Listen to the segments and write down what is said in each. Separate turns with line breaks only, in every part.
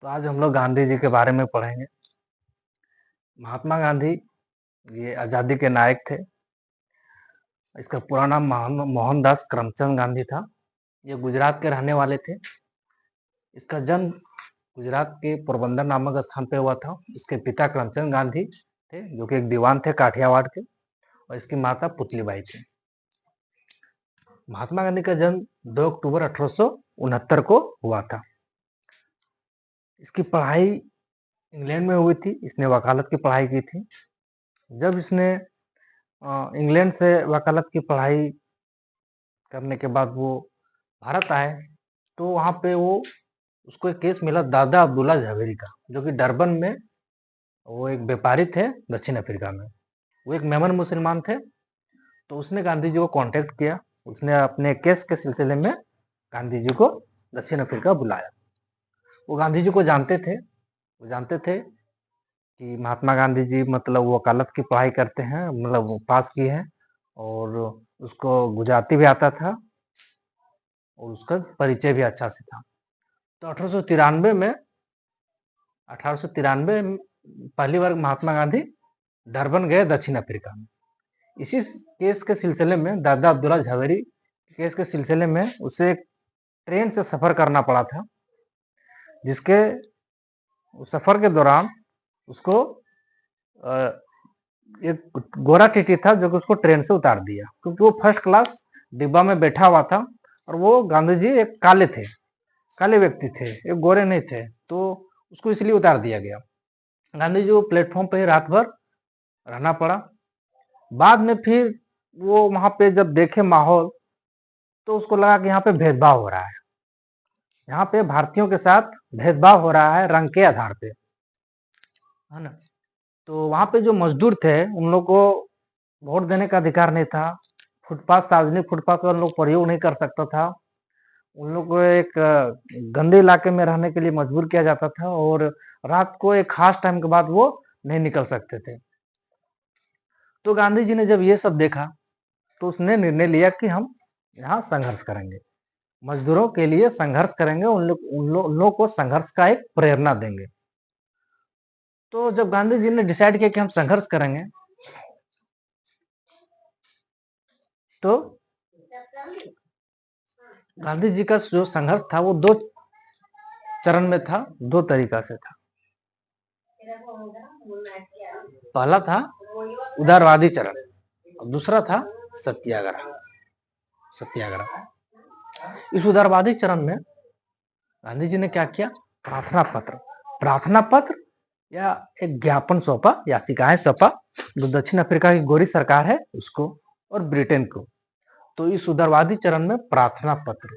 तो आज हम लोग गांधी जी के बारे में पढ़ेंगे। महात्मा गांधी ये आज़ादी के नायक थे। इसका पूरा नाम मोहनदास करमचंद गांधी था। ये गुजरात के रहने वाले थे। इसका जन्म गुजरात के पोरबंदर नामक स्थान पे हुआ था। इसके पिता करमचंद गांधी थे, जो कि एक दीवान थे काठियावाड़ के, और इसकी माता पुतलीबाई थी। महात्मा गांधी का जन्म 2 अक्टूबर 1869 को हुआ था। इसकी पढ़ाई इंग्लैंड में हुई थी। इसने वकालत की पढ़ाई की थी। जब इसने इंग्लैंड से वकालत की पढ़ाई करने के बाद वो भारत आए, तो वहाँ पे उसको एक केस मिला दादा अब्दुल्ला झावेरी का, जो कि डरबन में वो एक व्यापारी थे दक्षिण अफ्रीका में। वो एक मेमन मुसलमान थे। तो उसने गांधी जी को कांटेक्ट किया। उसने अपने केस के सिलसिले में गांधी जी को दक्षिण अफ्रीका बुलाया। वो गांधी जी को जानते थे। वो जानते थे कि महात्मा गांधी जी मतलब वकालत की पढ़ाई करते हैं, मतलब वो पास की है, और उसको गुजराती भी आता था और उसका परिचय भी अच्छा से था। तो 1893 में पहली बार महात्मा गांधी डरबन गए दक्षिण अफ्रीका में। इसी केस के सिलसिले में, दादा अब्दुल्ला झावेरी केस के सिलसिले में, उसे एक ट्रेन से सफर करना पड़ा था, जिसके सफर के दौरान उसको एक गोरा टीटी था, जो कि उसको ट्रेन से उतार दिया, क्योंकि वो फर्स्ट क्लास डिब्बा में बैठा हुआ था। और वो गांधी जी एक काले व्यक्ति थे, एक गोरे नहीं थे, तो उसको इसलिए उतार दिया गया। गांधी जी को प्लेटफॉर्म पे ही रात भर रहना पड़ा। बाद में फिर वो वहां पे जब देखे माहौल, तो उसको लगा कि यहाँ पे भेदभाव हो रहा है, यहाँ पे भारतीयों के साथ भेदभाव हो रहा है रंग के आधार पे, है ना। तो वहां पे जो मजदूर थे, उन लोग को वोट देने का अधिकार नहीं था। सार्वजनिक फुटपाथ का उन लोग प्रयोग नहीं कर सकता था। उन लोग को एक गंदे इलाके में रहने के लिए मजबूर किया जाता था, और रात को एक खास टाइम के बाद वो नहीं निकल सकते थे। तो गांधी जी ने जब ये सब देखा, तो उसने निर्णय लिया कि हम यहाँ संघर्ष करेंगे, मजदूरों के लिए संघर्ष करेंगे, उन लोगों को संघर्ष का एक प्रेरणा देंगे। तो जब गांधी जी ने डिसाइड किया कि हम संघर्ष करेंगे, तो गांधी जी का जो संघर्ष था वो 2 चरण में था, 2 तरीका से था। पहला था उदारवादी चरण और दूसरा था सत्याग्रह। इस उदारवादी चरण में गांधी जी ने क्या किया? प्रार्थना पत्र या एक ज्ञापन सौंपा, याचिकाएं सौंपा, जो दक्षिण अफ्रीका की गोरी सरकार है उसको और ब्रिटेन को। तो इस उदारवादी चरण में प्रार्थना पत्र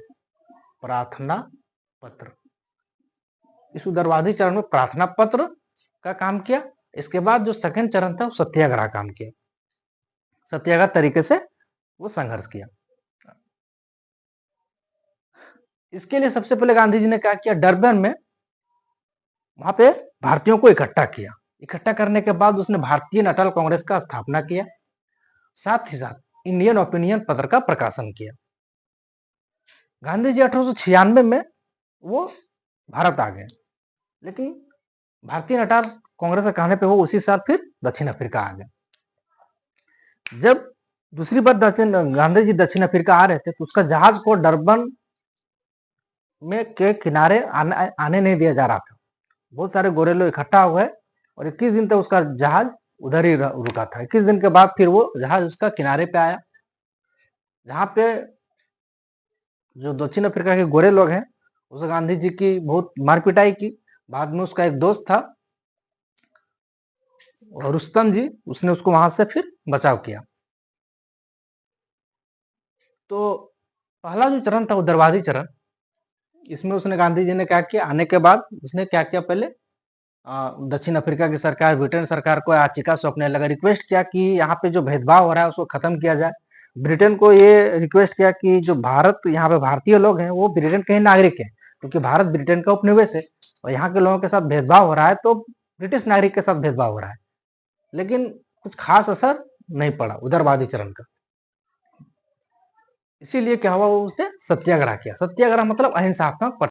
इस उदारवादी चरण में प्रार्थना पत्र का काम किया। इसके बाद जो सेकंड चरण था, वो सत्याग्रह काम किया। सत्याग्रह तरीके से वो संघर्ष किया। इसके लिए सबसे पहले गांधी जी ने क्या किया? डरबन में वहां पे भारतीयों को इकट्ठा किया। इकट्ठा करने के बाद उसने भारतीय नेशनल कांग्रेस का स्थापना किया। साथ ही साथ इंडियन ओपिनियन पत्र का प्रकाशन किया। गांधी जी 1896 में वो भारत आ गए, लेकिन भारतीय नेशनल कांग्रेस के कहने पे वो उसी साल फिर दक्षिण अफ्रीका आ गए। जब दूसरी बार गांधी जी दक्षिण अफ्रीका आ रहे थे, तो उसका जहाज को डरबन में के किनारे आने नहीं दिया जा रहा था। बहुत सारे गोरे लोग इकट्ठा हुए और 21 दिन तक उसका जहाज उधर ही रुका था। 21 दिन के बाद फिर वो जहाज उसका किनारे पे आया, जहाँ पे जो दक्षिण अफ्रीका के गोरे लोग हैं, उस गांधी जी की बहुत मार पिटाई की। बाद में उसका एक दोस्त था और रुस्तम जी, उसने उसको वहां से फिर बचाव किया। तो पहला जो चरण था उदारवादी चरण, इसमें उसने गांधी जी ने क्या किया? आने के बाद उसने क्या किया? पहले दक्षिण अफ्रीका की सरकार, ब्रिटेन सरकार को याचिका सौंपने लगा, रिक्वेस्ट किया कि यहाँ पे जो भेदभाव हो रहा है उसको खत्म किया जाए। ब्रिटेन को ये रिक्वेस्ट किया कि जो यहाँ पे भारतीय लोग हैं, वो ब्रिटेन के ही नागरिक हैं, क्योंकि भारत ब्रिटेन का उपनिवेश है, और यहाँ के लोगों के साथ भेदभाव हो रहा है, तो ब्रिटिश नागरिक के साथ भेदभाव हो रहा है। लेकिन कुछ खास असर नहीं पड़ा उदारवादी चरण का। इसीलिए क्या हुआ? उसने सत्याग्रह किया। सत्याग्रह मतलब अहिंसात्मक